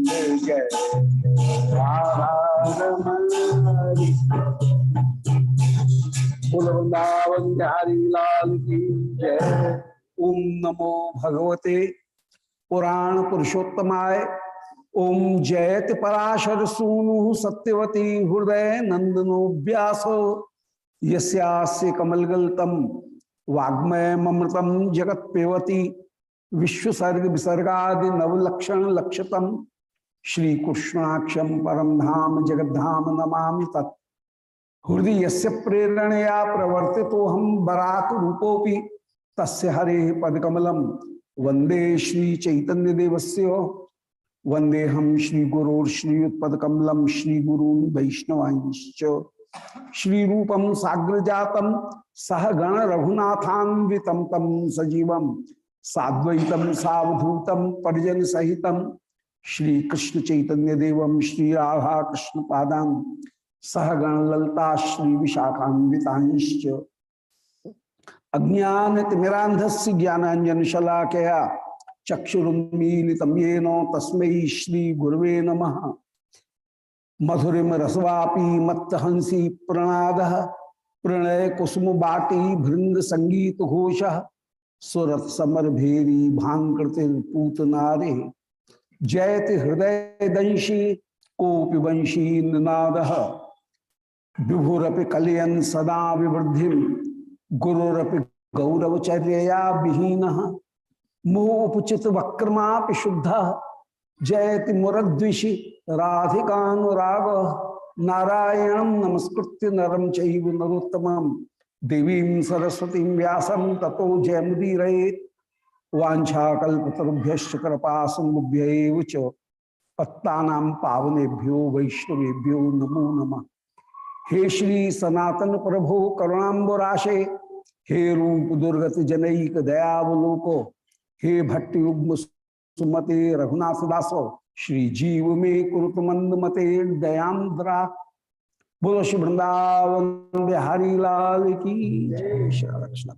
जय जय राधा रमण हरि। बोल वृंदावन बिहारी लाल की जय। ओम नमो भगवते पुराण पुरुषोत्तमाय। ओम जयति पराशर सूनु सत्यवती हृदय नंदनो व्यासो यस्यास्य कमलगल्तम वाग्मय ममृतम जगत पेवती विश्वसर्ग विसर्गादि नवलक्षण लक्षतम श्री कृष्णाक्षम परम धाम जगद्धाम नमामि तत्। हृदय यस्य प्रेरणया प्रवर्तितो हम बराक रूपोपि तस्य हरे पदकमलम वंदे श्री चैतन्य देवस्य। वंदे हम श्री गुरोर्श्रीयुत्पदकमलम श्री गुरून् वैष्णवांश्च। श्री रूपम साग्र जातम सह गण रघुनाथान्वितम तम सजीवम साद्वैतम सावधूतम परिजन सहितम श्री कृष्ण चैतन्य देवम श्री राधा कृष्ण पादान सह गण ललता श्री विशाखान्वितांश्च। अज्ञान तिमिरांधस्य ज्ञानांजन शलाकया चक्षुरुन्मीलितं येन तस्मै श्री गुरवे नमः। मधुरिम रसवापी मत्तहंसी प्रणादः प्रणय कुसुम बाटी भृंग संगीत घोषः सुरत समर भेरी भांकृति पूत नारे जयति हृदय दंशी कोपि वंशी निनादः विभुरपि कलयन सदा विवृद्धि गुरुरपि गौरवचर्यया विहीनः मोह उपचित वक्रमापि शुद्धः जयति मुरद्विषि राधिकानुराग नारायणं नमस्कृत्य नरं चैव नरोत्तमं देवीं सरस्वतीं व्यासं ततो जयमुदीरयेत्। वाञ्छाकल्पतरुभ्यश्च कृपासिन्धुभ्यैव च पत्तानां पावनेभ्यो वैष्णवेभ्यो नमो नमः। हे श्री सनातन प्रभो करुणाम्बुराशे हे रूप दुर्गत जनैक दयावलोको हे भट्टयुग्म सुमते रघुनाथ दासो श्री जीव में कुरुत मंद मते दयांद्रा। बोलो श्री वृंदावन बिहारी लाल की जय। Shri Krishna.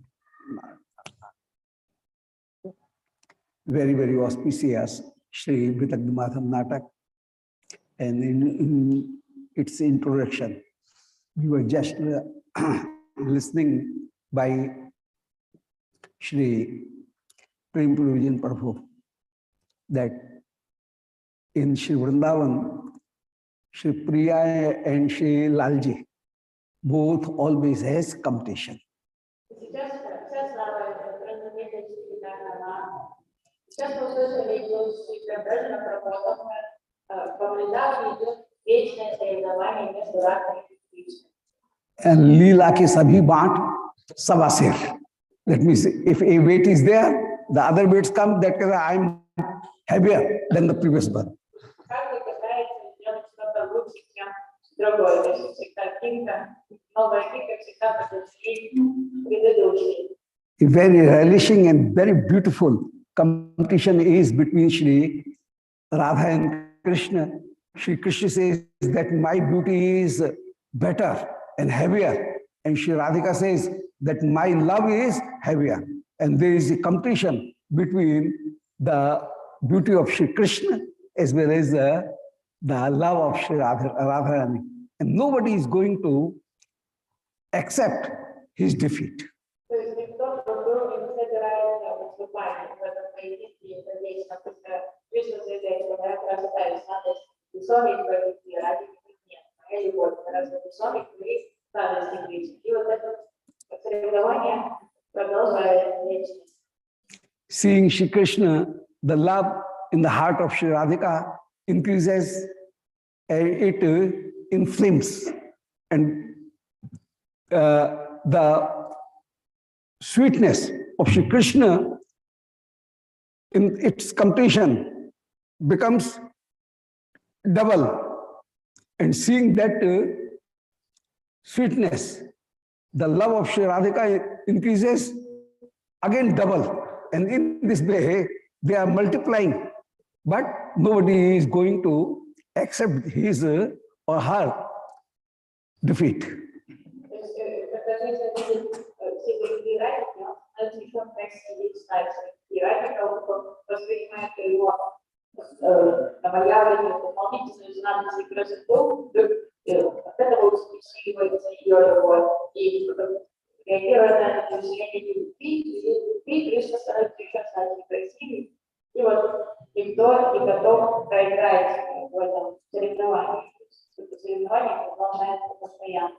very auspicious Shri Vidagdha Madhav Natak, and in its introduction we were just listening by Shri Prem Puri Prabhu that in Shri Vrindavan, Shri Priya and Shri Lalji both always has competition. And Leela ke sabhi baant sabasir. That means if a weight is there, the other weights come, that I am heavier than the previous one. A very relishing and very beautiful competition is between Shri Radha and Krishna. Shri Krishna says that my beauty is better and heavier, and Shri Radhika says that my love is heavier. And there is a competition between the beauty of Shri Krishna as well as the love of Shri Radharani. And nobody is going to accept his defeat. Seeing Shri Krishna, the love in the heart of Shri Radhika increases, and it inflames, and the sweetness of Shri Krishna in its completion becomes double, and seeing that sweetness, the love of Shri Radhika increases again double, and in this way they are multiplying, but nobody is going to accept his or her defeat. добавляли дополнительную динамическую красоту, от этого усиливается ее любовь. И реагируя на это усиление любви, Кришна становится еще стать красивее. И вот никто не готов проиграть в этом соревновании. Это соревнование продолжается постоянно.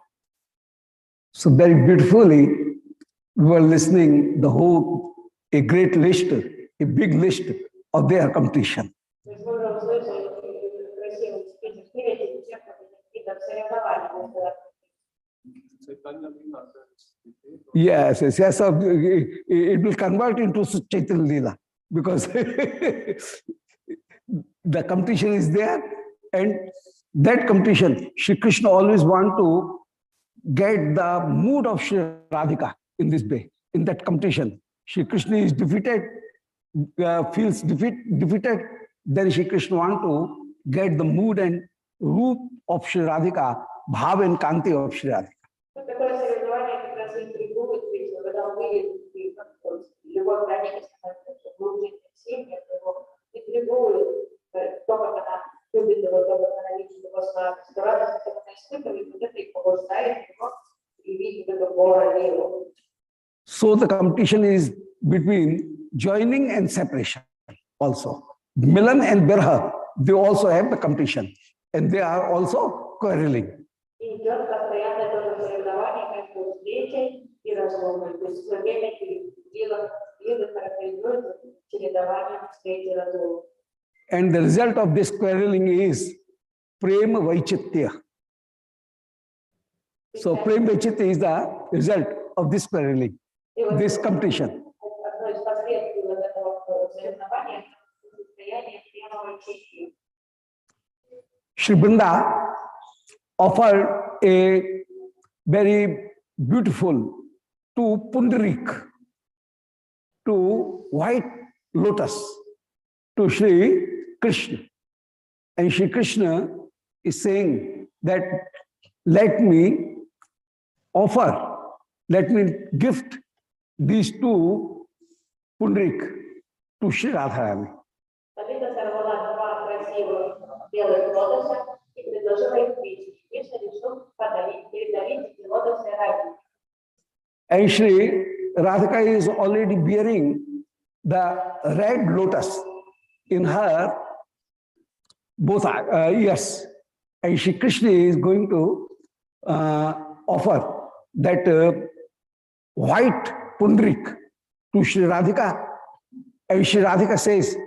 So very beautifully, we were listening the whole, a great list, a big list of their competition. Yes, yes, yes. So it will convert into Chaitanya Leela because the competition is there, and that competition, Shri Krishna always want to get the mood of Shri Radhika in this way, in that competition. Shri Krishna is defeated, feels defeated, then Shri Krishna want to get the mood and roop of Shri Radhika, bhav and kanti of Shri Radhika. So the competition is between joining and separation also. Milan and Birha, they also have the competition, and they are also quarreling. And the result of this quarreling is Prema Vaichitya. So Prema Vaichitya is the result of this quarreling, this competition. Shri Vrinda offered a very beautiful to Pundarik, to white lotus, to Shri Krishna. And Shri Krishna is saying that let me offer, let me gift these two Pundarik to Shri Radharani. And Shri Radhika is already bearing the red lotus in her both ears. And Shri Krishna is going to offer that white Pundarik to Shri Radhika. And Shri Radhika says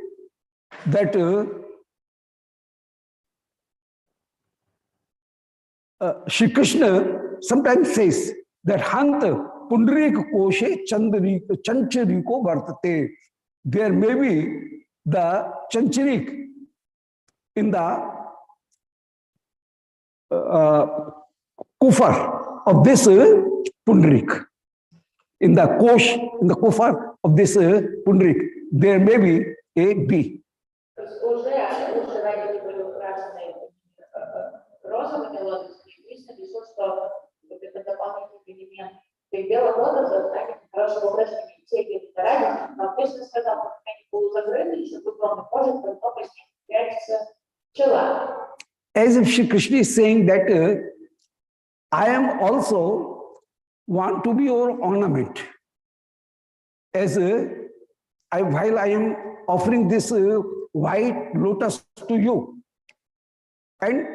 that Shri Krishna sometimes says that Hanta Pundarik Koshe Chanchariko Vartate. There may be the Chancharik in the kufar of this Pundarik. In the kosh, in the kufar of this Pundarik, there may be a bee. As if Shri Krishna is saying that I am also want to be your ornament. As while I am offering this white lotus to you, and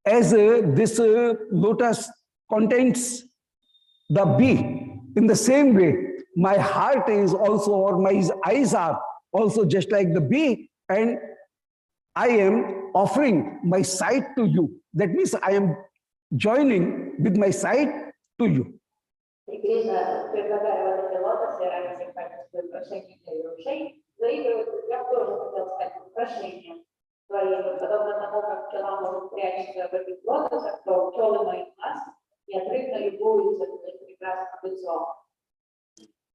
as this lotus contains the bee, in the same way, my heart is also, or my eyes are also just like the bee, and I am offering my sight to you. That means I am joining with my sight to you.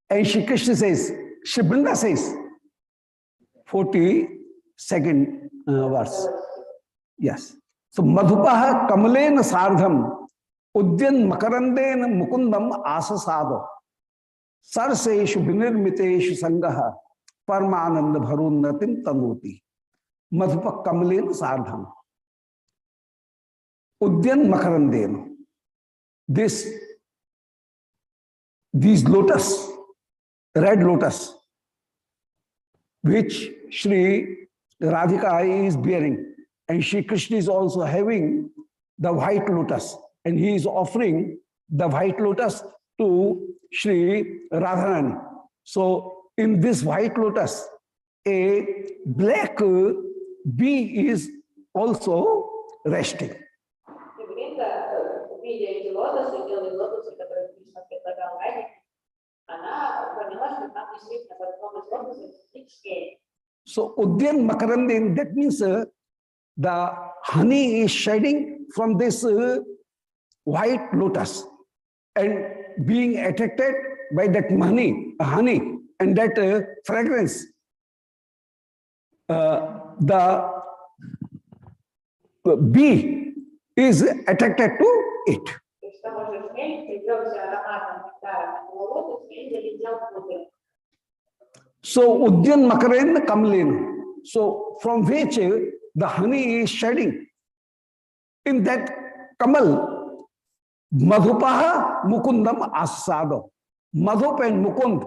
And Shri Krishna says, Shri Vrinda says, 42nd verse. Yes. So, Madhupaha Kamalena Sardham Udyan Makarandena Mukundam Asasado Sarseshu Vinirmiteshu Sangaha Parmananda Bharunnatim Tanuti. madhupa kamlen sardham udyan makarandena. These lotus, red lotus, which Shri Radhika is bearing, and Shri Krishna is also having the white lotus, and he is offering the white lotus to Shri Radharani. So in this white lotus, a black bee is also resting. So Udyan Makarandin, that means the honey is shedding from this white lotus and being attracted by that honey and that fragrance. The bee is attracted to it. So Udyan Makaran Kamlin. So from which the honey is shedding. In that Kamal, Madhupaha Mukundam Asado. Madhup and Mukund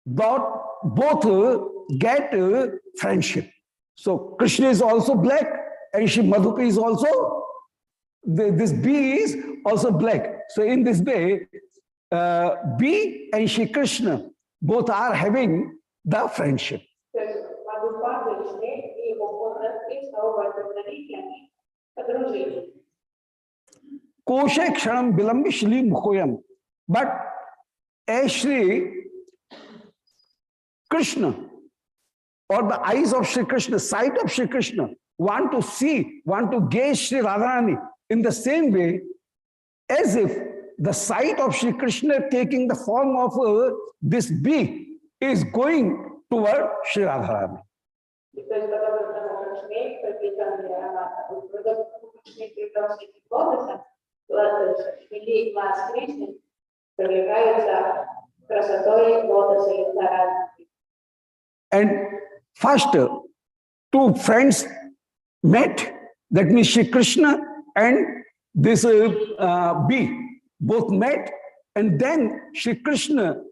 both get friendship. So Krishna is also black and Shri Madhupa is also, this bee is also black. So in this way, bee and Shri Krishna both are having the friendship. Koshe Kshanam Bilambi Shri Mukhoyam. But as Shri Krishna, or the eyes of Shri Krishna, sight of Shri Krishna, want to see, want to gaze Shri Radharani in the same way as if the sight of Shri Krishna taking the form of this bee is going toward Shri Radharani. And first, two friends met, that means Shri Krishna and this bee both met, and then Shri Krishna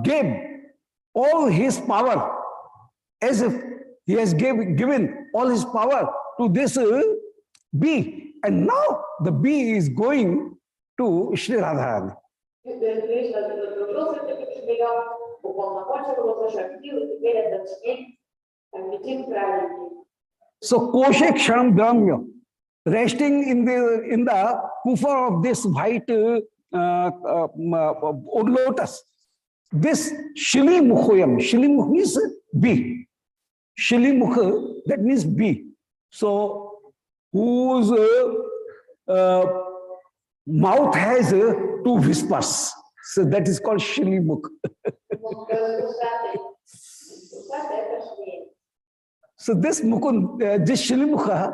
gave all his power, as if he has given all his power to this bee, and now the bee is going to Shri Radharani. So Koshe Kshanam Brahmya, resting in the kufa of this white lotus, this Shili Mukhoyam, Shili Mukh means bee. Shili Mukh, that means bee. So whose mouth has two whispers. So that is called Shili Mukh. So this Mukund, this Shili Mukha,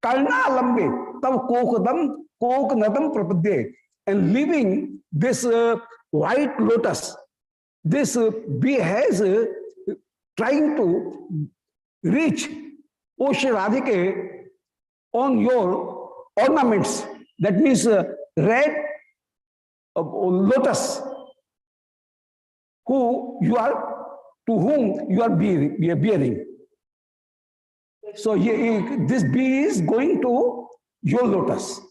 Karna Lambe, Tav Kokadam, Koknadam Prapadde, and leaving this white lotus, this bee has trying to reach O Shri Radhike on your ornaments. That means red lotus, to whom you are bearing. So this bee is going to your lotus.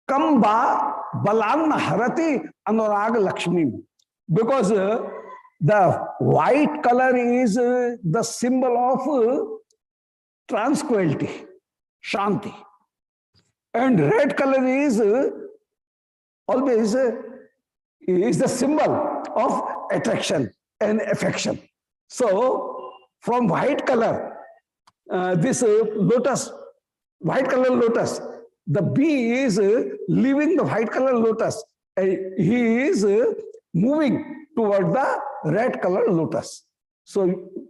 Kamba Balan Harati Anurag Lakshmi. Because the white color is the symbol of tranquility, Shanti. And red color is always is the symbol of attraction and affection. So from white color, this lotus, white color lotus, the bee is leaving the white color lotus and he is moving toward the red color lotus. So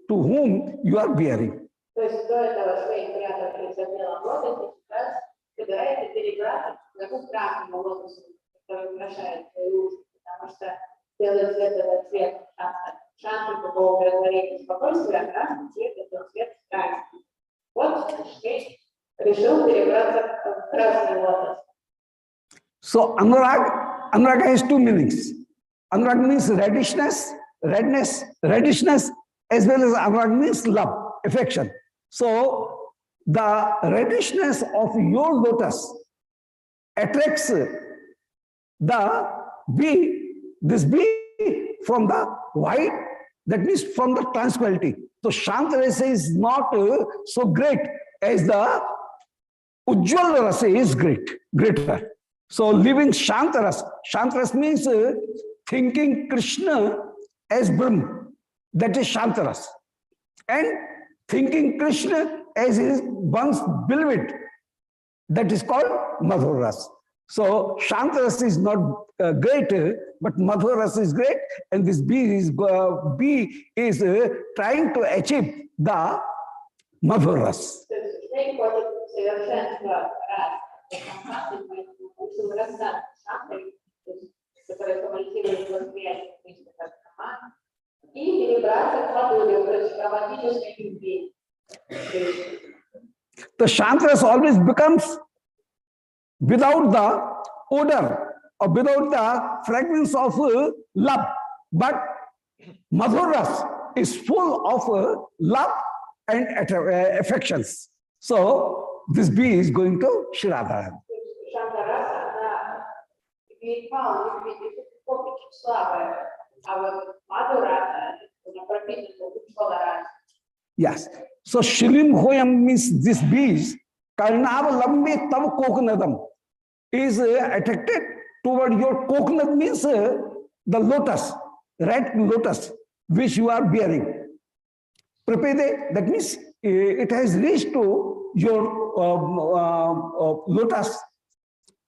to whom you are bearing. белый цвет – это цвет шанти, такого умиротворения, спокойствия, а красный цвет – это цвет страсти. Вот Шри решил перебраться в красный лотос. So anurag has two meanings. Anurag means redishness, as well as anurag means love, affection. So the redishness of your lotus attracts this bee from the white, that means from the tranquility. So Shanta Rasa is not so great as the Ujjwal Rasa is greater. So living Shantaras. Shantaras means thinking Krishna as Brahma. That is Shantaras. And thinking Krishna as his one's beloved. That is called Madhuras. So Shantaras is not great, but Madhuras is great. And this bee is trying to achieve the Madhuras. The Shantaras always becomes without the odor or without the fragrance of love. But Madhuras is full of love and affections. So this bee is going to Shri Radha. Yes. So Shilim Hoyam means this bees, Karnava Lambe Tav Kokunadam, is attracted toward your coconut, means the lotus, red lotus, which you are bearing. Prepede, that means it has reached to your lotus.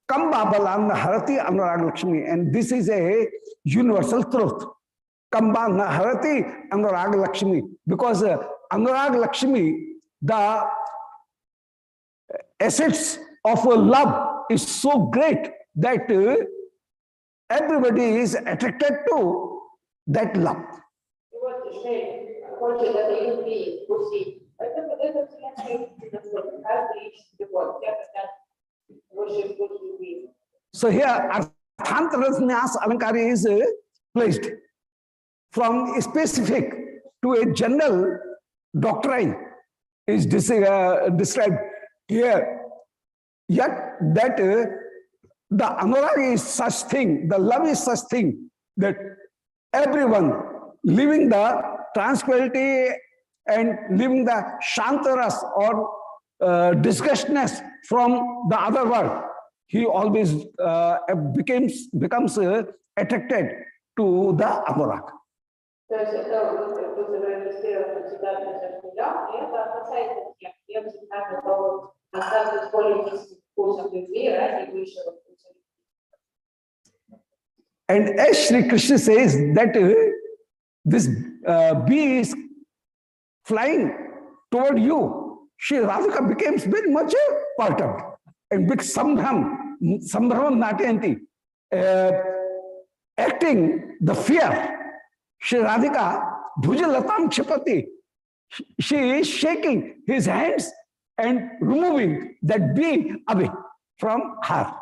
Kamba Balan Harati Anurag Lakshmi, and this is a universal truth. Kamba Harati Anurag Lakshmi, because Anurag Lakshmi, the assets of love is so great that everybody is attracted to that love. So here Arthantarasnyas Alankari is placed from specific to a general doctrine is described here. Yet that the anurag is such thing, the love is such thing that everyone living the tranquility and living the shantaras or disgustness from the other world, he always becomes attracted to the anurag. And as Sri Krishna says that this bee is flying toward you, Sri Radhika becomes very much perturbed and big sambhram natyanti, acting the fear. Sri Radhika bhujalatam chipati. She is shaking his hands and removing that bee away from her.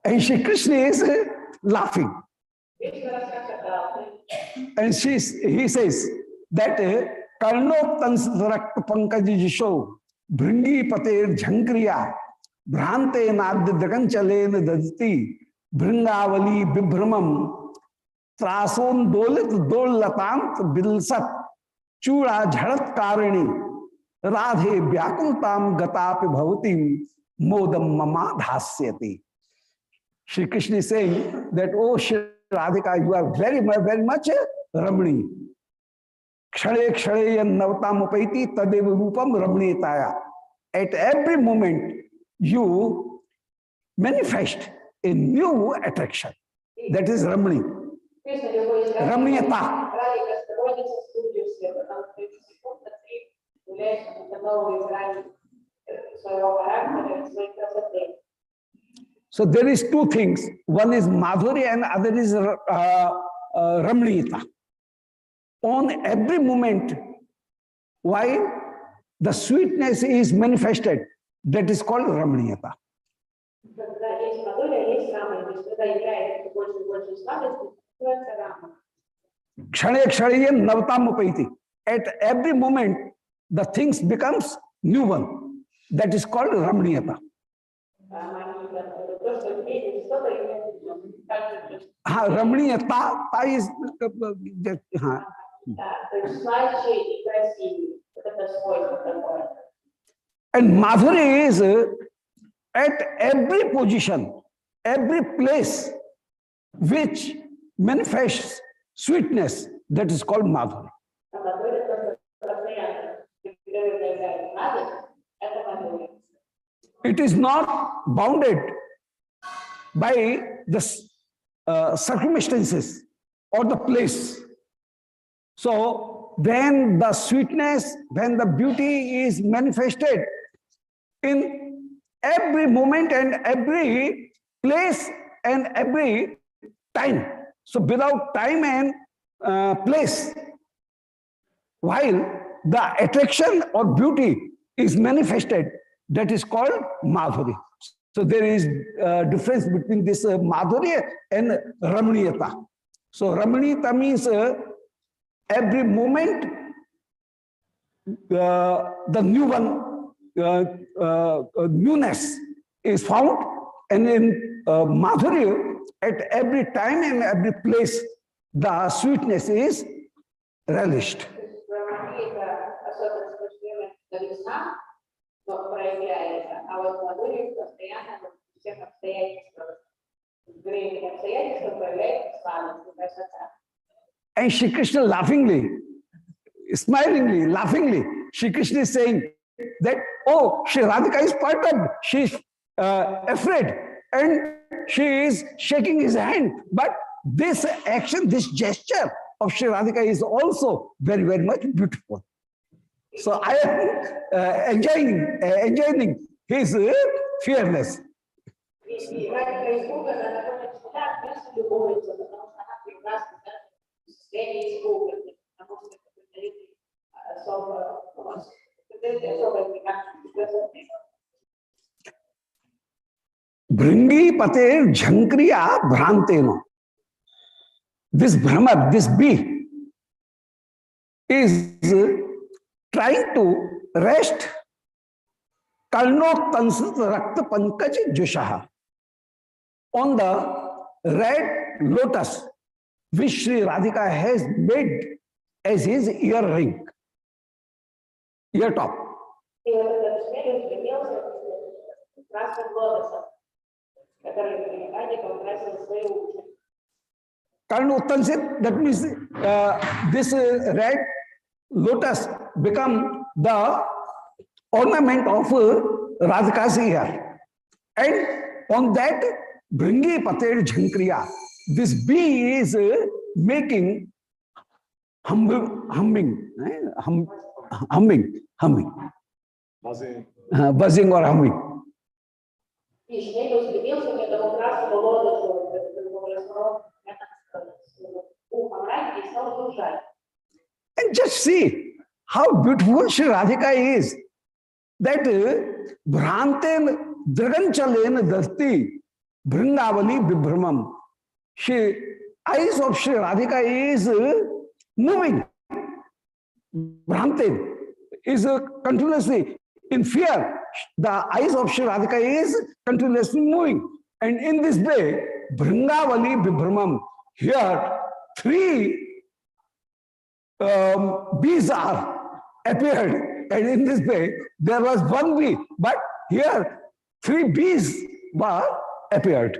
And Shri Krishna is laughing. And he says that Karnoptans Rakta Pankajisho Bringi Pater Jankriya Bhrante Nad Daganchalen Dati Bringavali Bibramam Trason Dolit Dolatant Bilsat Chura Jharat Karani Radhe Byakultam Gatapi Bhavatim Modam Mama Dhasyati. Shri Krishna is saying that, oh Shri Radhika, you are very much Ramani. Kshare Kshare Navatam Upaiti Tadev Rupam Ramnitaya. At every moment you manifest a new attraction. That is Ramani. Ramniyata. So there is two things. One is Madhuri and other is Ramniyata. On every moment, while the sweetness is manifested, that is called Ramniyata. Kshane kshane navatam upaiti. At every moment, the things becomes new one. That is called Ramniyata. Ramniyata is and Madhuri is at every position, every place which manifests sweetness, that is called Madhuri. It is not bounded by the circumstances or the place. So when the sweetness, when the beauty is manifested in every moment and every place and every time. So without time and place, while the attraction or beauty is manifested, that is called Madhuri. So there is a difference between this Madhuri and Ramniyata. So Ramniyata means every moment the new one, newness is found, and in Madhuri, at every time and every place, the sweetness is relished. And Shri Krishna laughingly, smilingly, laughingly, Shri Krishna is saying that, oh, Shri Radhika is perturbed, she is afraid, and she is shaking his hand. But this action, this gesture of Shri Radhika is also very, very much beautiful. So I am enjoying his fearless. Bringi pater jhankriya bhranteno. This Brahma, this bee, is trying to rest Karnoktansit Rakta Pankaj Jushaha on the red lotus which Sri Radhika has made as his earring, ear top. Karnoktansit, that means this red lotus become the ornament of Radhika's ear. And on that, Bringi Pater Jhankriya, this bee is making humming, buzzing or humming. And just see how beautiful Shri Radhika is. That Bhranten Draganchalena Dasti Bringavali Vibhramam. Eyes of Shri Radhika is moving. Bhranten is continuously in fear. The eyes of Shri Radhika is continuously moving. And in this way, Bringavali Vibhramam. Here, three bees are appeared, and in this way there was one bee, but here three bees were appeared.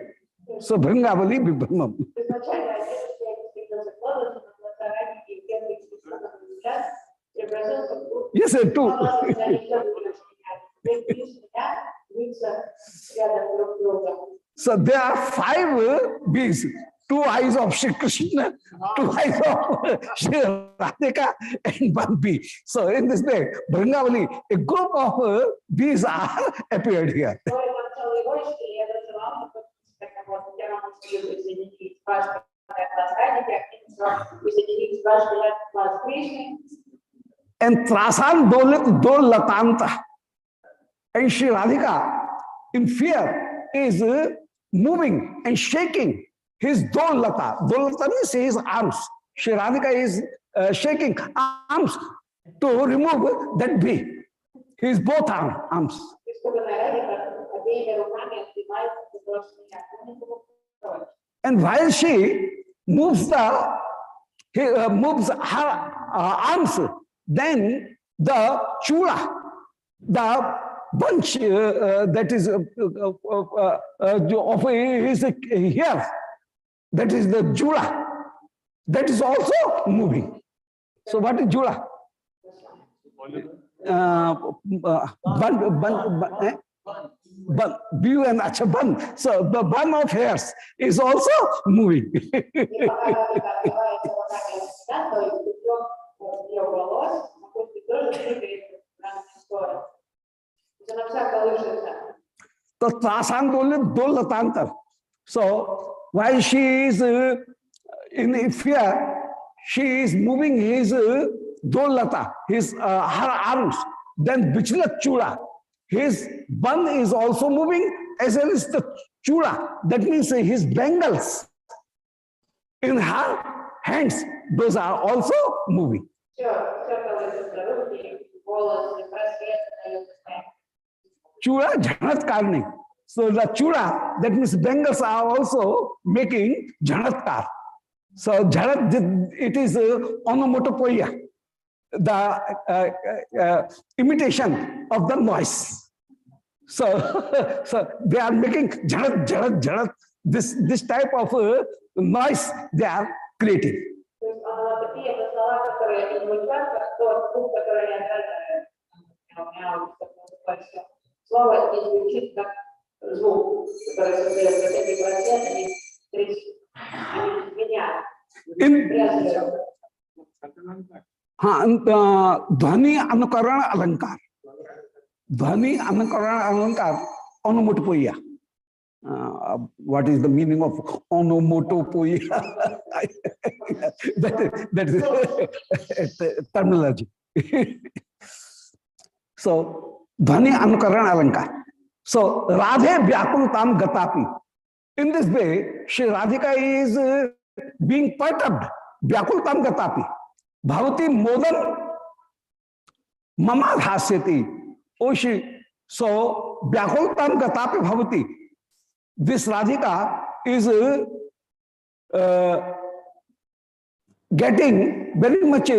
So Bringavali Vibhramam. Yes, sir, two. So there are 5 bees. two eyes of Shri Krishna, two eyes of Shri Radhika, and one bee. So in this way, Vrindavali, a group of bees are appeared here. And Trasan Dolit Dol Latanta. And Shri Radhika, in fear, is moving and shaking his Dolata. Dolata means his arms. Shri Radhika is shaking arms to remove that bee. His both arms. And while she moves moves her arms, then the chula, the bunch that is of his hair, that is the jula, that is also moving. So what is jula? View and achaban. So the bun of hairs is also moving. So Trasan Dolatantar. So while she is in fear, she is moving his Dolata, his her arms. Then Bichlat Chula, his bun is also moving, as well as the chula, that means his bangles in her hands, those are also moving. Chula Janatkar. So the chula, that means bangles are also making Janatkar. So Janat, it is onomatopoeia, the imitation of the noise. So, so they are making Janat, Janat, Janat, this type of noise they are creating. ध्वनि अनुकरण अलंकार, ध्वनि अनुकरण अलंकार, onomatopoeia. What is the meaning of onomatopoeia? that is terminology. So dhvani anukaran alankar. So Radhe Vyakultam Gatapi. In this way, Shri Radhika is being perturbed. Vyakultam Gatapi. Bhavati Modan Mama Dhasyati. Oh Shri. So Vyakultam Gatapi Bhavati. This Radhika is getting very much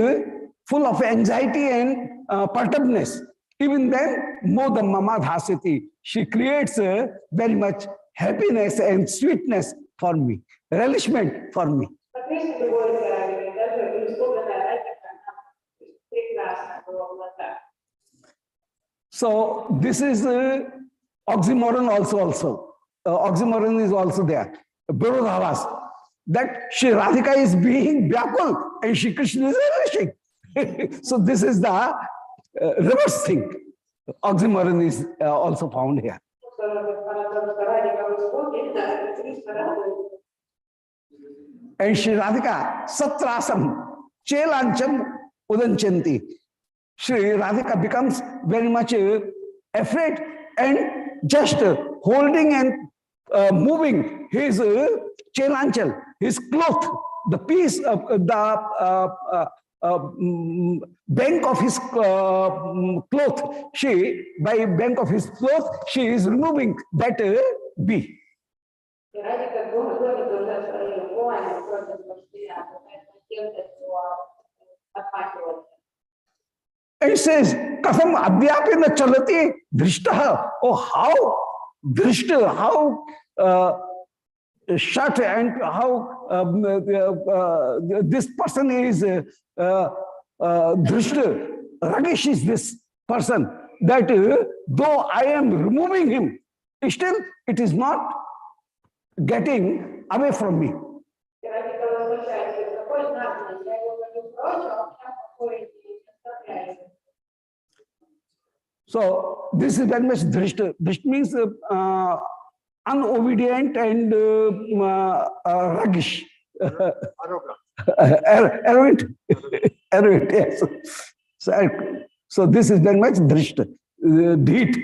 full of anxiety and perturbedness. Even then, Modam Mama Dhasiti, she creates very much happiness and sweetness for me, relishment for me. So this is oxymoron also. Oxymoron is also there. Virodhavas. That Shri Radhika is being Vyakul and Shri Krishna is relishing. So this is the reverse thing. Oxymoron is also found here. And Shri Radhika Satrasam Chelancham Udanchanti. Shri Radhika becomes very much afraid and just holding and moving his chelanchal, his cloth, the piece of the bank of his cloth. She, by bank of his cloth, she is removing that bee. And it says, Katham Adhyapina Chalati Drishtaha. Oh, how Drishta, how shut and how this person is Drishta, rubbish is this person, that though I am removing him, still it is not getting away from me. So this is very much drishta. Drishta means unobedient and ruggish. Arrogant. Arrogant, yes. So this is very much drishta. Dheet.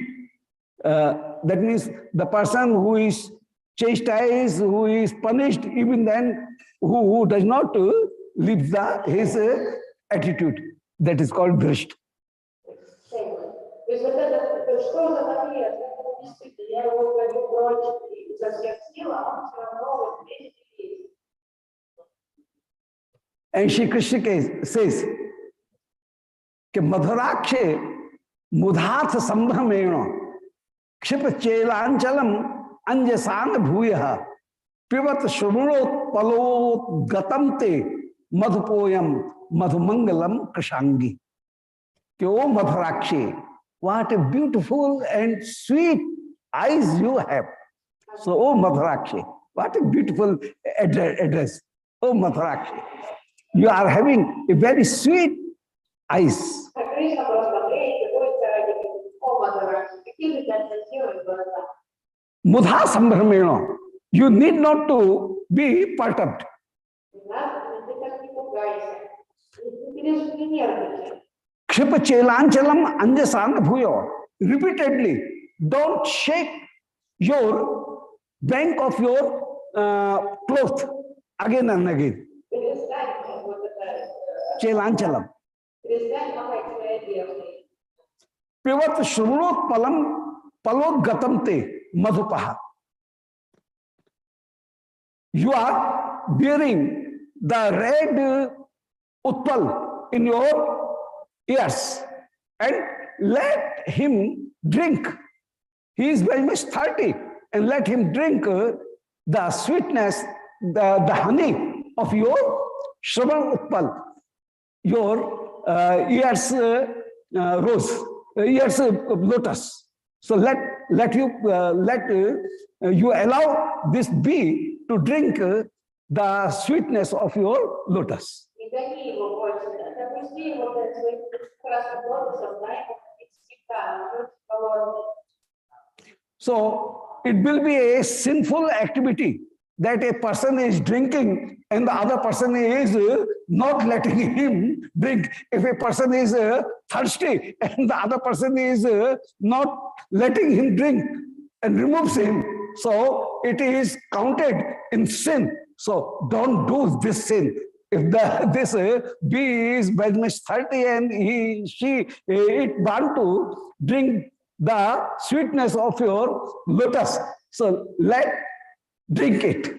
That means the person who is chastised, who is punished, even then, who does not leave his attitude. That is called drishta. And Shri Krishna says, कि मधुराक्षे मुधाथ संभ्रमेण क्षिप चेलांचलम अंजसांग भूय पिबत श्रवणोत्पलोद्गतम ते मधुपोयम मधुमंगलम कृशांगी. कि ओ मधुराक्षे, what a beautiful and sweet eyes you have. So, oh Madhurakshi, what a beautiful address. Oh Madhurakshi, you are having a very sweet eyes. Mudha sambhramena, you need not to be perturbed. Kshipa chelanchalam anjasang bhuyo. Repeatedly, don't shake your bank of your cloth again and again. Chelanchalam. Pivat shrunot palam palot gatam te madhupaha. You are bearing the red utpal in your ears, and let him drink. He is very much thirsty, and let him drink the sweetness, the honey of your shravan utpal, your ears rose, ears lotus. So let you allow this bee to drink the sweetness of your lotus. So it will be a sinful activity that a person is drinking and the other person is not letting him drink. If a person is thirsty and the other person is not letting him drink and removes him, so it is counted in sin. So don't do this sin. If this bee is very much thirsty and it want to drink the sweetness of your lotus, so drink it.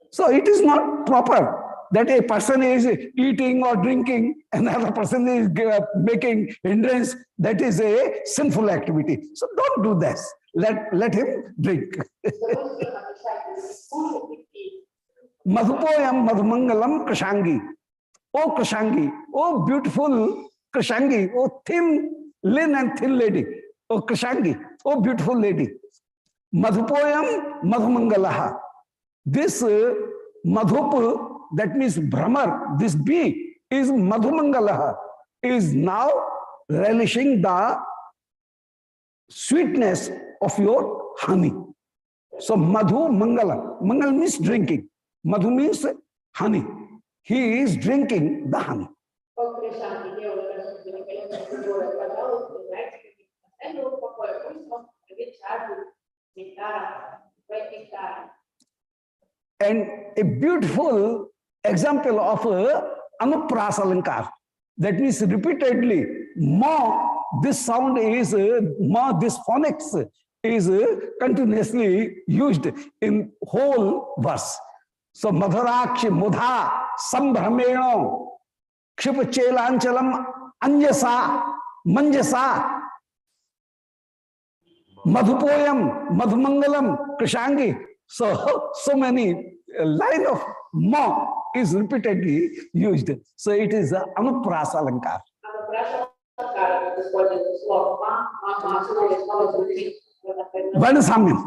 So it is not proper that a person is eating or drinking and another person is making hindrance. That is a sinful activity. So don't do this. Let him drink. Madhupoyam madhumangalam krishangi. Oh krishangi, oh beautiful krishangi, oh thin, lean and thin lady. Oh krishangi, oh beautiful lady. Madhupoyam madhumangalaha. This madhup, that means Brahmar, this bee is madhumangalaha, is now relishing the sweetness of your honey. So madhu mangala. Mangal means drinking. Madhu means honey. He is drinking the honey. And a beautiful example of anuprasa alankar. That means repeatedly, ma, this sound is, ma, this phonics is continuously used in whole verse. So madhurakshi mudha sambhrameno kshipa chelanchalam anjasa manjasa madhupoyam madhumangalam krishangi. So many line of ma is repeatedly used. So it is anuprasa alankar. Varnasamyam.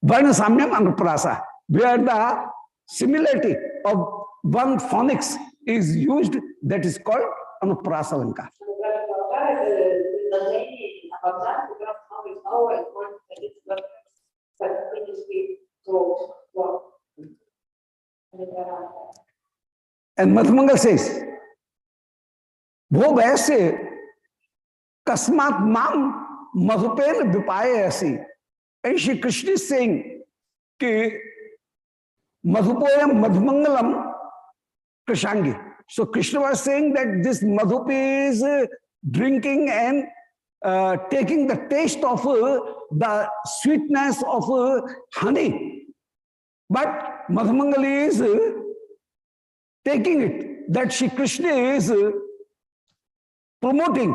Varnasamyam Anuprasa, where the similarity of one phonics is used, that is called Anuprasa Lanka. And Madhumangal says, वो वैसे कस्मात माम मधुपेन विपाए ऐसी. And Shri Krishna is saying कि Madhupoyam Madhumangalam Krishangi. So Krishna was saying that this Madhupe is drinking and taking the taste of the sweetness of honey. But Madhumangal is taking it, that Shri Krishna is promoting,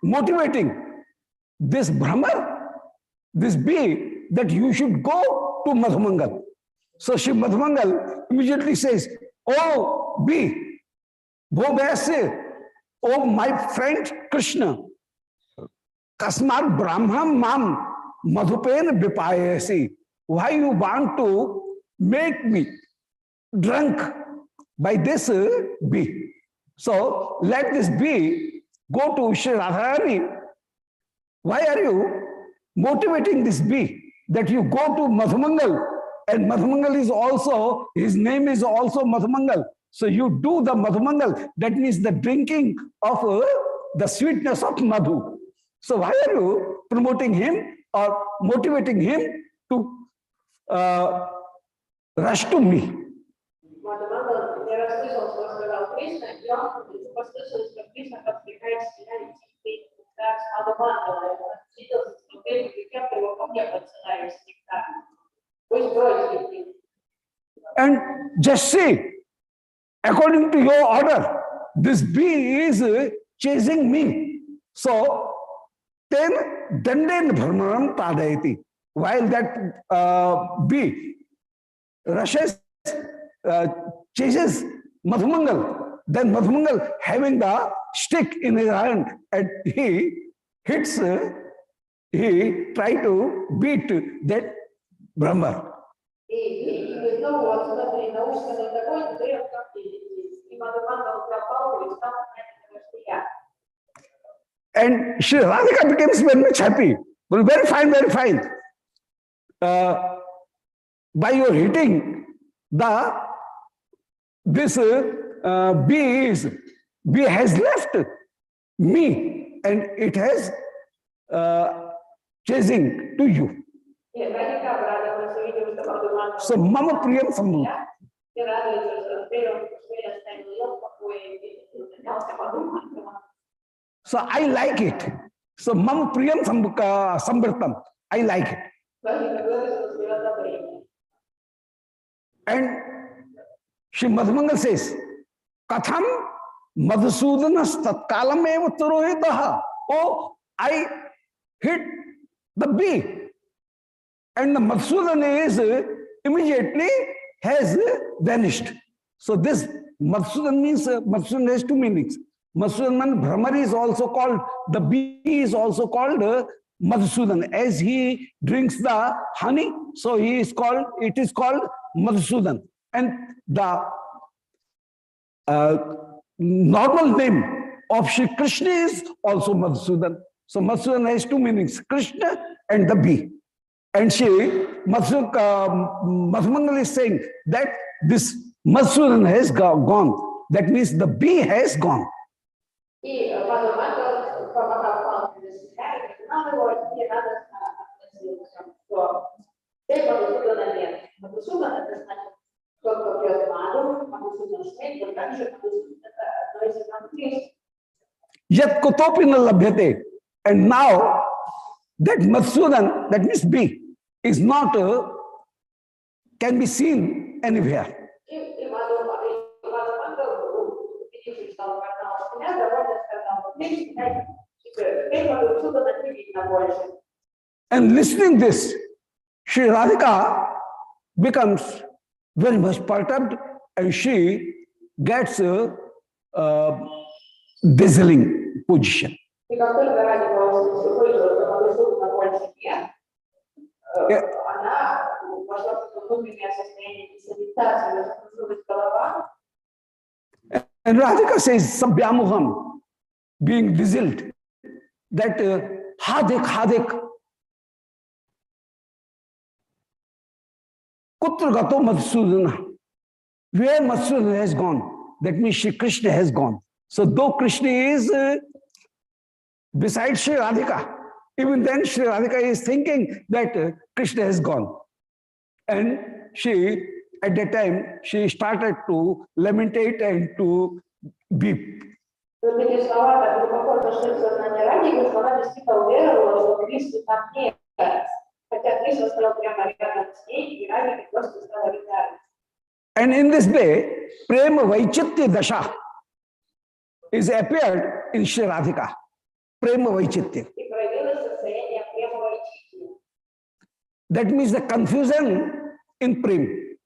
motivating this Brahma, this bee, that you should go to Madhumangal. So Shri Madhumangal immediately says, oh bee, wo vaise, oh my friend Krishna, kasmat brahman mam madhupen vipayasi. Why you want to make me drunk by this bee? So let this bee go to Shri Radharani. Why are you motivating this bee that you go to Madhumangal? And Madhumangal is also, his name is also Madhumangal. So you do the Madhumangal, that means the drinking of the sweetness of Madhu. So why are you promoting him or motivating him to rush to me? And just see, according to your order, this bee is chasing me. So, then Danden Bharmaram Tadayati. While that bee rushes, chases Madhumangal, then Madhumangal having the stick in his hand, and he hits, he try to beat that Brahma. And Shri Radhika becomes very much happy. Well, very fine, very fine. By your hitting this bee has left me and it has chasing to you. So Mama Priyam Sambhu. So I like it. So Mama Priyam Sambhritam. I like it. And Shri Madhumangal says, Katham Madhusudanas Tatkalam eva Turohitaha. Oh, I hit the bee. And the Madhusudan is immediately has vanished. So this Madhusudan means, Madhusudan has two meanings. Madhusudan, Brahmari is also called, the bee is also called Madhusudan. As he drinks the honey, so he is called, it is called Madhusudan. And the normal name of Shri Krishna is also Madhusudan. So Madhusudan has two meanings, Krishna and the bee. And Madhumangal is saying that this Madhusudan has gone. That means the bee has gone. Yat kutopi na labhyate. And now that Madhusudan, that means bee, is not, can be seen anywhere. And listening this, Shri Radhika becomes very much perturbed and she gets a dazzling position. она вошла в такое внутреннее состояние дезориентации, она закружилась голова. And Radhika says, Sabhyamuham, being dazzled, that Hadik, Hadik, Kutra Gato Madhusudana, where Madhusudana has gone, that means Shri Krishna has gone. So though Krishna is beside Shri Radhika, even then Shri Radhika is thinking that Krishna has gone. And she, at that time, she started to lamentate and to weep. Вот эти слова, так глубоко зашли в сознание Радхи, что она действительно уверовала, что Кришна там нет. Хотя Кришна стоял прямо рядом с ней, и Радхи просто стала рыдать. And in this way, Prema Vaichitya Dasha is appeared in Shri Radhika. Prema Vaichitya. И проявилось состояние према Вайчитьи. That means the confusion in Prem.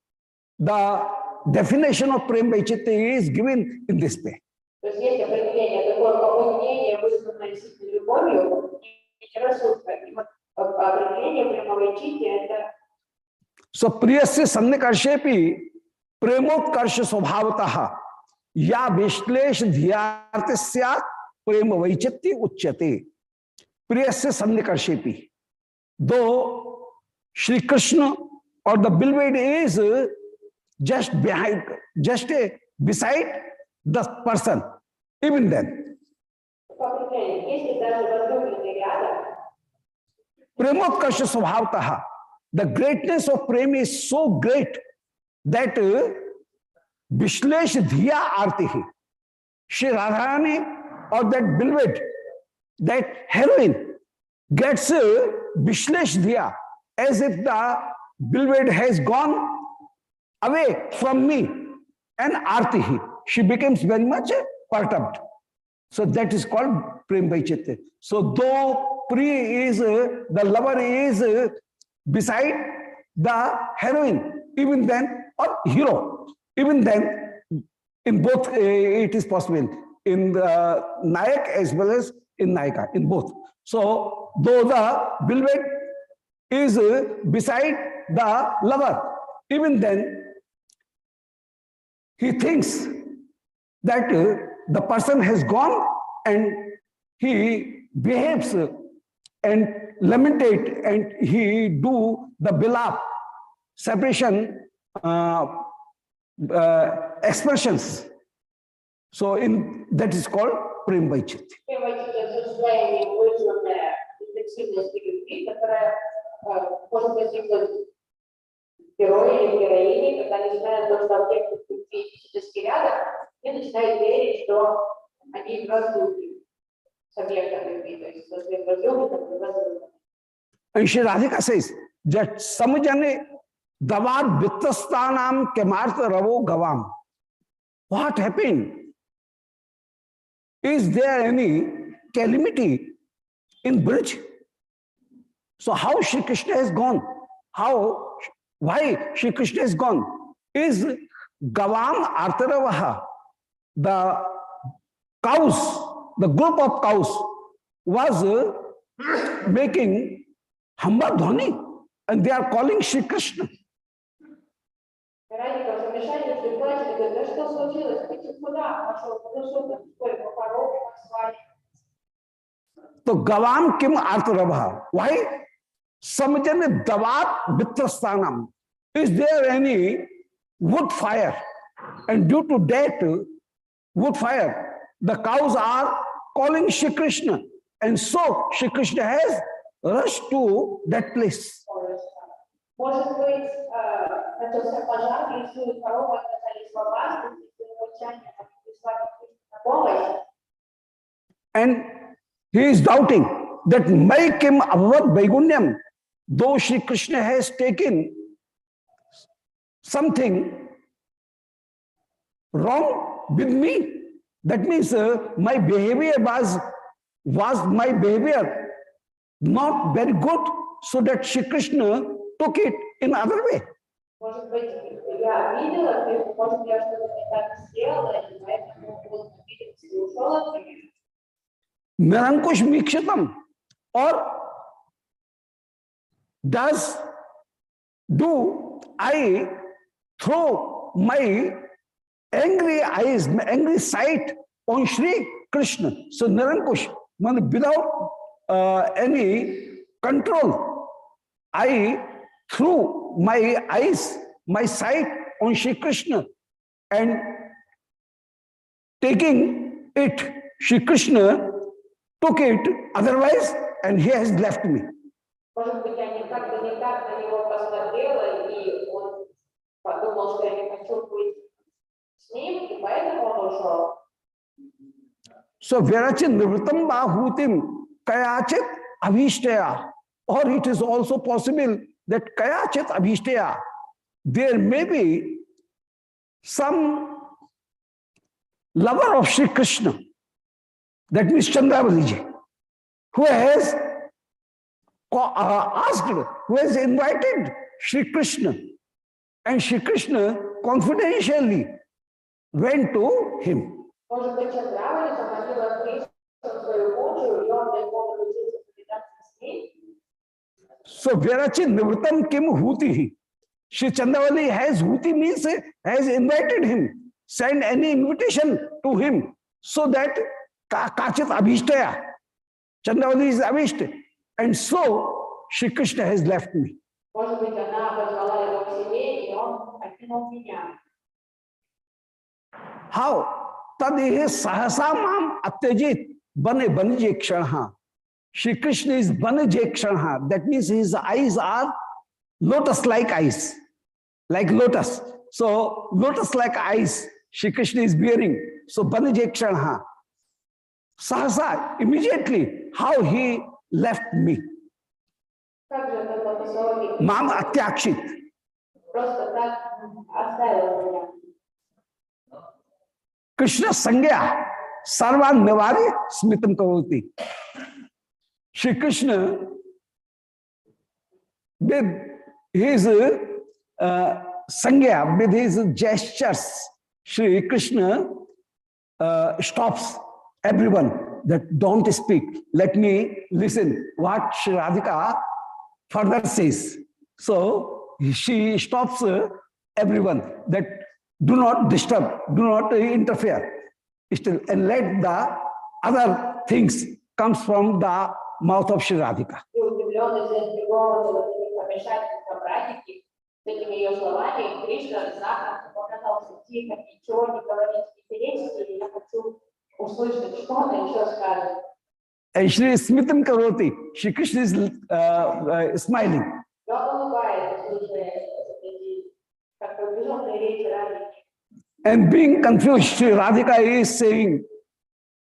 The definition of Prem Vaichitya is given in this way. То есть есть определение, такое поклонение, вызванное действительно любовью, и рассудка. И вот определение према Вайчитьи — это... So Priyasya Sannikarshyepi Premotkrsha Swabhavataha Ya Vishlesh Dhyartasya Prema Vaichitya Uchyate. Priyasya Sannikarshyepi. Though Shri Krishna or the beloved is just behind, just beside the person, even then. Premotkrsha Swabhavataha. The greatness of Prem is so great that Vishlesh Dhiya Artihi. Shri Radharani or that beloved, that heroine gets Vishlesh Dhiya, as if the beloved has gone away from me, and Artihi. She becomes very much perturbed. So that is called Prem Vaichitya. So though Priya is, the lover is beside the heroine, even then, or hero, even then, in both it is possible, in the Nayak as well as in Nayika, in both. So though the beloved is beside the lover, even then he thinks that the person has gone, and he behaves and lamentate, and he do the bilap, separation expressions. So in that is called Prem Vaichitya. Прем Вайчитьи — это состояние, вызванное интенсивностью любви, которая может возникнуть герои или героини, когда они знают то, что объект физически рядом, и начинают верить, что они в разлуке с объектом любви, то есть со своим возлюбленным и возлюбленным. And Shri Radhika says that Samajane Davar Vittastanam Kemartha Ravo Gavam. What happened? Is there any calamity in bridge? So how Shri Krishna has gone? Why Shri Krishna has gone? Is Gavam Artaravaha, the cows, the group of cows was making Hamba Dhwani, and they are calling Shri Krishna. Радика в замешательстве плачет и говорит: да что случилось? Ты куда пошел? Подошел к по корове, по свадьбе. So Gavam Kim Artaravaha. Why? Samajane Davat Vitrastanam. Is there any wood fire? And due to that wood fire, the cows are calling Shri Krishna. And so Shri Krishna has rushed to that place. Может быть, начался пожар, и все коровы оказались в опасности, и молчание призвали на помощь. And he is doubting that Mai Kim Abhavat Vaigunyam, though Shri Krishna has taken something wrong with me. That means my behavior was my behavior not very good, so that Shri Krishna took it in other way. Может быть, я видела, может, я что-то не так сделала, и поэтому он обиделся и ушел от меня. Nirankush Mikshitam, or do I throw my angry eyes, my angry sight on Shri Krishna? So Nirankush, without any control, I threw my eyes, my sight on Shri Krishna, and taking it, Shri Krishna took it otherwise, and he has left me. Может быть, я как-то не так на него посмотрела, и он подумал, что я не хочу быть с ним, и поэтому он ушел. So, Virachit Nivritam Bahutim Kayachit Abhishtaya, or it is also possible that Kayachit Abhishtaya, there may be some lover of Shri Krishna, that means Chandravaliji, who has asked, who has invited Shri Krishna, and Shri Krishna confidentially went to him. Может быть, Чандравали заходила Кришну в свою кучу, и он для того, чтобы учиться повидаться с ней. So, Virachit Nivritam Kim Huti. Shri Chandravali has Huti means has invited him, sent any invitation to him, so that Kachit Abhishtaya, Chandravali is Abhishtaya. And so, Shri Krishna has left me. Может быть, она позвала его к себе, и он покинул меня. How? Tadhe sahasa mam atyajit bane banije kshanha. Shri Krishna is banije kshanha. That means his eyes are lotus-like eyes, like lotus. So, lotus-like eyes, Shri Krishna is bearing. So, banije kshanha. Sahasa, immediately, how he left me. Mam atyakshit. Просто так оставил меня. Krishna Sangya Sarvan Nivari Smitam Kavoti. Shri Krishna, with his Sangya, with his gestures, Shri Krishna stops everyone that don't speak. Let me listen what Shri Radhika further says. So she stops everyone that do not disturb, do not interfere, and let the other things comes from the mouth of Shri Radhika. And Shri Smritam Karoti, Shri Krishna is smiling. And being confused, Shri Radhika is saying,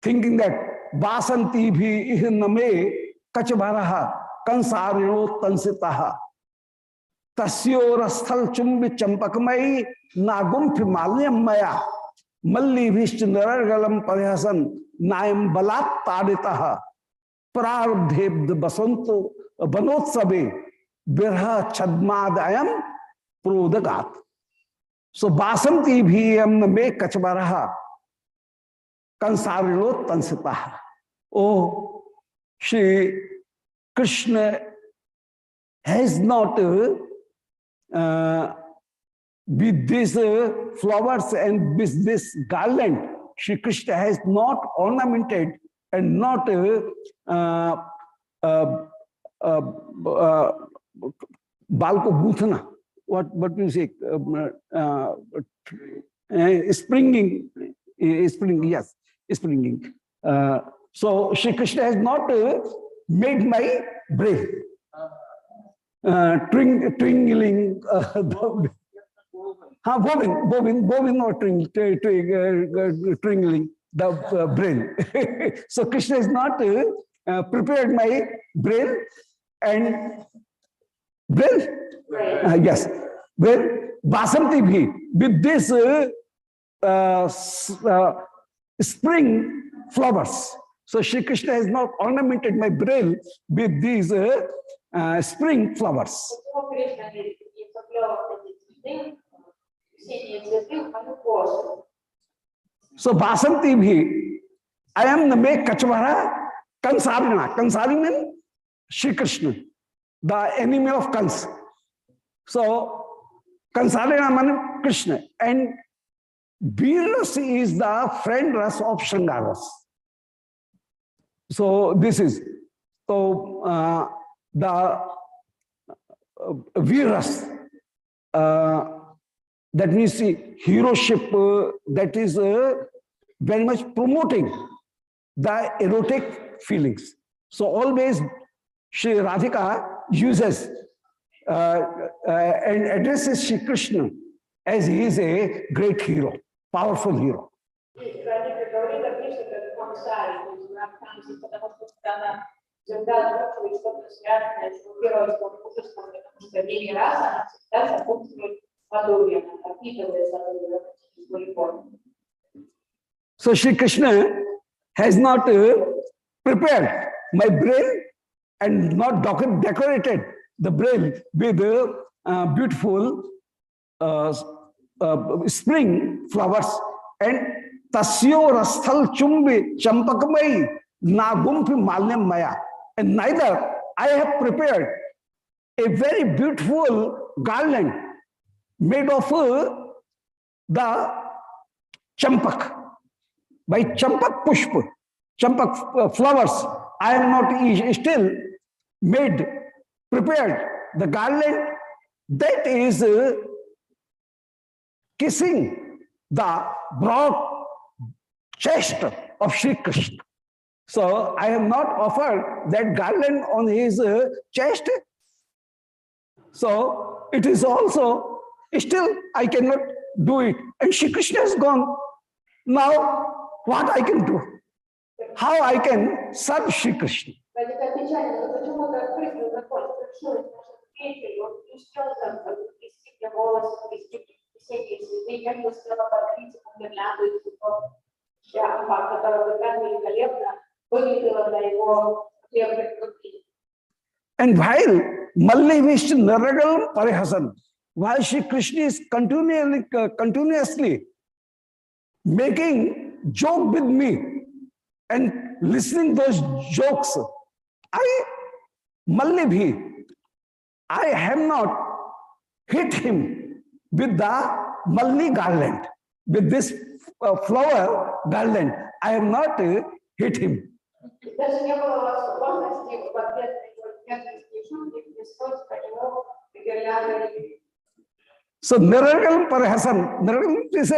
thinking that Basanti bhi ihname kachabharaha kansarino tansitaha tasyorasthal chumbi champakamai nagumpi malyam maya malli bhishch narargalam paryasan naim balat taditaha prarabdhebd basanto banotsabe birha chadmadayam prodagat. So Basanti bhiyam me kachbaraha kansarilo tansitaha. Oh, Shri Krishna has not with these flowers and with this garland, Shri Krishna has not ornamented and not balko bhuthana. What do you say? Springing, yes, springing. So Shri Krishna has not made my brain twinkling, bovin or twinkling the brain. So Krishna has not prepared my brain and brain. Yes. Well, Basanti bhi, with this spring flowers. So Shri Krishna has not ornamented my brain with these spring flowers. So Basanti bhi, I am the make Kachvara Kansarina. Kansari means Shri Krishna. the enemy of Kans. So Kansarena means Krishna, and Veeras is the friend ras of Shangaras. So this is the Veeras. That means heroship, that is very much promoting the erotic feelings. So always Shri Radhika uses and addresses Shri Krishna as he is a great hero, powerful hero. So Shri Krishna has not prepared my brain and not decorated the brain with beautiful spring flowers and tasyo rasthal chumbi champakmai nagumpi malyam maya. And neither I have prepared a very beautiful garland made of the champak. By champak pushpa, champak flowers, I am not still prepared the garland that is kissing the broad chest of Shri Krishna. So I have not offered that garland on his chest. So it is also, still I cannot do it. And Shri Krishna is gone. Now, what I can do? How I can serve Shri Krishna? And while Malli Vishnu Naragal Parihasan, while Shri Krishna is continuously making joke with me and listening those jokes, I have not hit him with the Malli garland, with this flower garland. I have not hit him. So Niragal Parahasan, Niragal is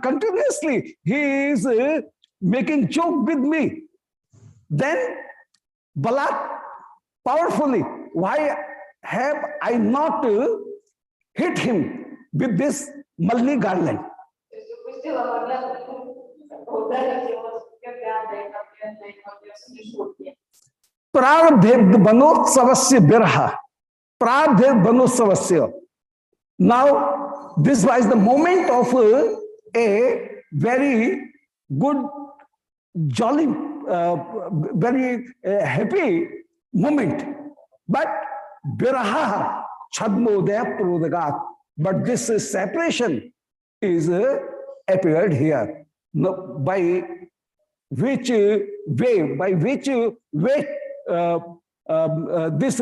continuously, he is making joke with me. Then Balat, powerfully, why have I not hit him with this Malli garland? Prabdhed Banotsavasya Birha. Prabdhed Banotsavasya. Now, this was the moment of a very good, jolly, very happy moment. But Biraha Chadmodaya Prudagat. But this separation is appeared here. By which way, this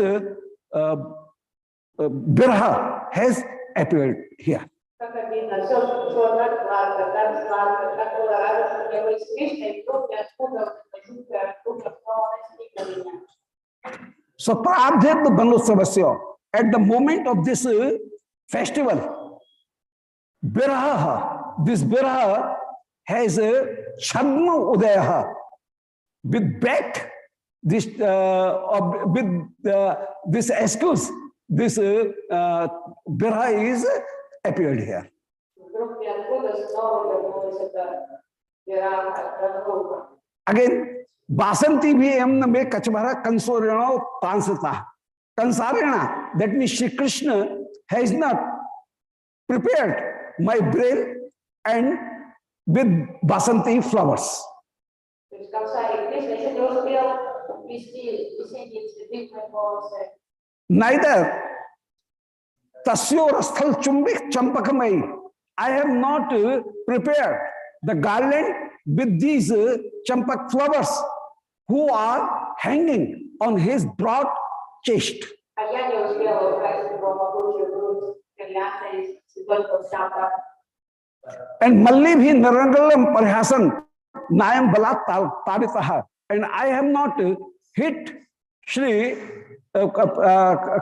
Birha has appeared here. So Prabdhed Banotsavasya, at the moment of this festival, Birha, this Birha has a Chadma Udayaha, with back this this excuse, this Birha is appeared here. Again, Basanti bhi emna me kachbara kansorena tansata. Kansarena, that means Shri Krishna has not prepared my brain and with Basanti flowers. Neither Tasyo Rasthal Chumbik Champakamai, I have not prepared the garland with these champak flowers who are hanging on his broad chest. And Malli bhi narangalam parhasan nayam balat taritaha. And I have not hit Shri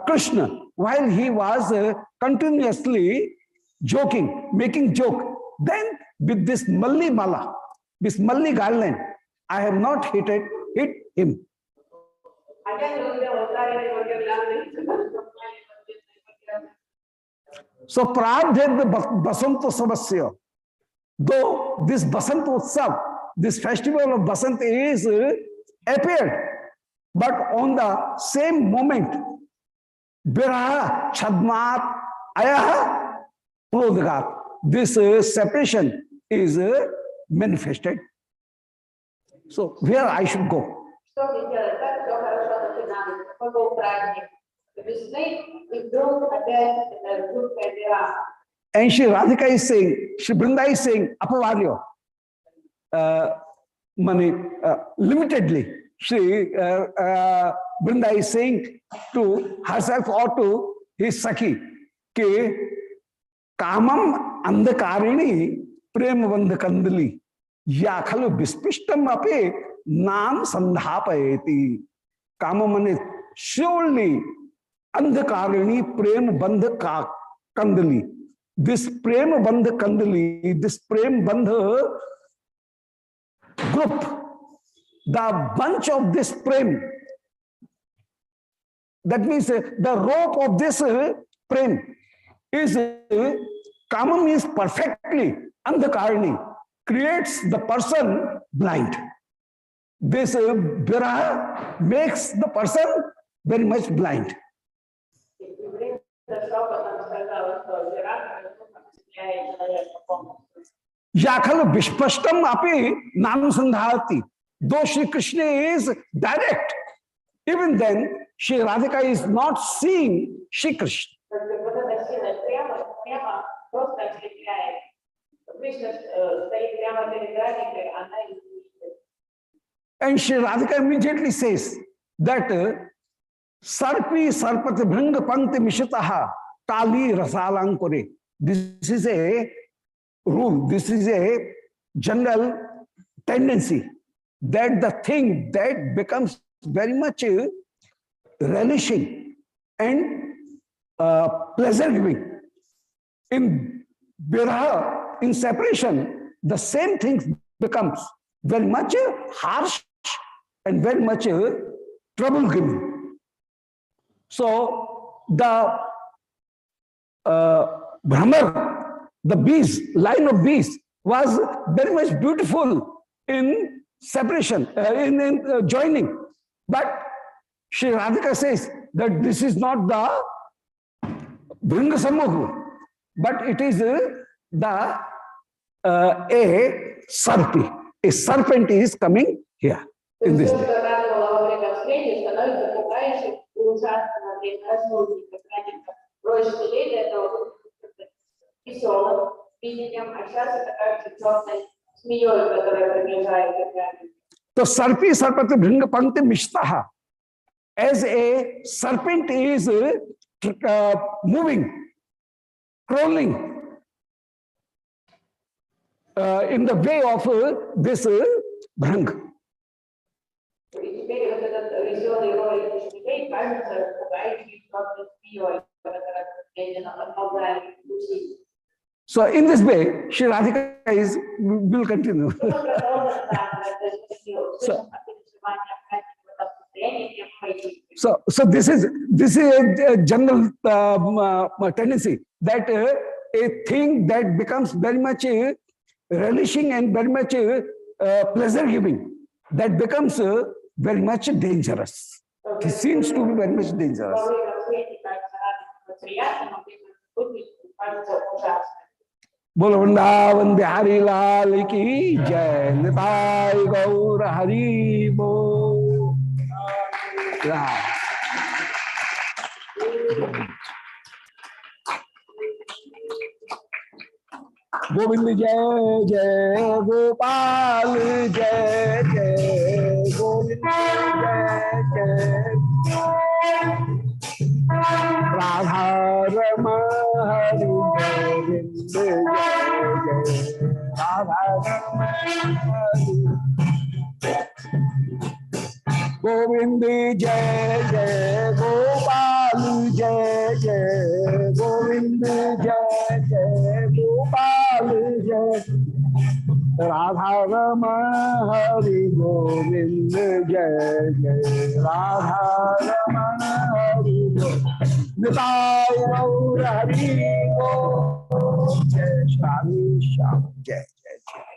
Krishna while he was continuously joking, making joke. Then with this Malli mala, this Malli garland, I have not hit him. So Pradhed Basanto Sabasya. Though this Basant Utsav, this festival of Basant is appeared, but on the same moment, Viraha Chadmat Ayaha Prodgat, this separation is manifested. So where I should go? And Shri Radhika is saying, Shri Vrinda is saying, Apavaryo, limitedly. Shri Vrinda is saying to herself or to his Sakhi, Ke Kamam Andhakarini Prem Vandakandali Yakhalu Bispishtam Ape Nam Sandhapayeti. Kamam surely Andhakarini Prem Bandha Kandali. This Prem Bandha Kandali, this Prem Bandha group, the bunch of this Prem, that means the rope of this Prem is, Kamam is perfectly Andhakarni, creates the person blind. This Viraha makes the person very much blind. Yakhalu Vishpashtam Api Nam Sandhati. Though Shri Krishna is direct, even then Shri Radhika is not seeing Shri Krishna. And Shri Radhika immediately says that Sarpi Sarpati Bhanga Pankti Mishataha Kali Rasalankure. This is a rule, this is a general tendency that the thing that becomes very much relishing and pleasure giving in Viraha, in separation, the same thing becomes very much harsh and very much trouble giving. So the Brahmar, the bees, line of bees, was very much beautiful in separation, in joining. But Shri Radhika says that this is not the Bhringa Samuhu, but it is the a Sarpi. A serpent is coming here in this day. So Sarpi Sarpati Bhringa Pankti Mishtaha. As a serpent is moving, crawling in the way of this Bhrang. So in this way, Shri Radhika is, will continue. So this is a general tendency that a thing that becomes very much relishing and very much pleasure giving, that becomes very much dangerous. It seems to be very much dangerous. बोलो वृंदावन बिहारी लाल की जय, निताई गौर हरि बोल। गोविंद जय जय गोपाल जय जय गोविंद जय जय राधा रमण हरि जय गोविंद जय जय राधा गोविंद जय जय गोपाल जय जय गोविंद जय जय गोपाल जय राधा रमण हरि गोविंद जय जय राधा रमण हरि निताय गौर हरि गोविंद जय श्याम जय